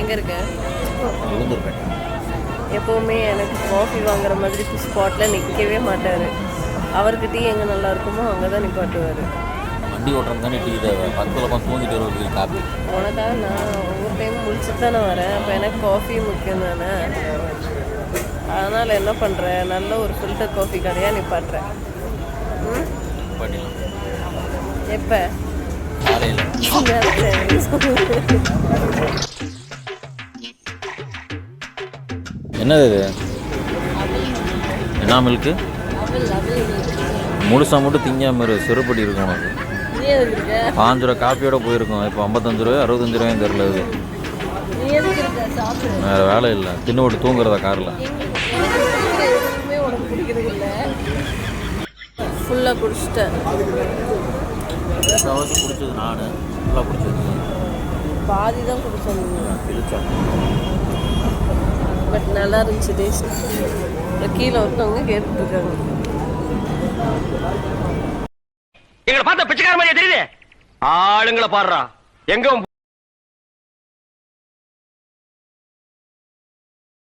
எங்கே இருக்க? உளுந்தூர்பேட்டை. எப்போவுமே எனக்கு காஃபி வாங்குற மாதிரி ஸ்பாட்டில் நிற்கவே மாட்டார். அவருக்கு டீ எங்கே நல்லா இருக்குமோ அங்கே தான் நிப்பாட்டுவார். வண்டி ஓட்டுறது தானே டீ தேவை. 10 தூங்கிட்டு வருவது காப்பி. உனக்காக நான் ஒவ்வொரு டைம் முடிச்சுட்டு தானே வரேன். அப்போ எனக்கு காஃபி முக்கியம் தானே. அதனால் என்ன பண்ணுறேன், நல்ல ஒரு ஃபில்டர் காஃபி கடையாக நிப்பாட்டுறேன். எப்போ? என்னது இது? என்ன மில்க்கு? முழுசா மட்டும் திங்காம சிறுபடி இருக்கும் உனக்கு. 5 ரூபா காப்பியோட போயிருக்கும். இப்போ 55 ரூபாய் 65 ரூபாயும் தெரில. இது வேறு வேலை இல்லை, தின்னு விட்டு தூங்குறதா காரில். ஃபுல்லாக குடிச்சிட்டேன். குடிச்சது நான் ஃபுல்லாக குடிச்சது பாதி தான் குடிச்சேன். பட் நல்லா இருந்துச்சு டேஸ்ட். கீழே ஒருத்தவங்க கேட்டுருக்காங்க. எங்களை பார்த்தா பிச்சைக்கார மாதிரியா தெரியுது? ஆளுங்களை பாடுறா எங்க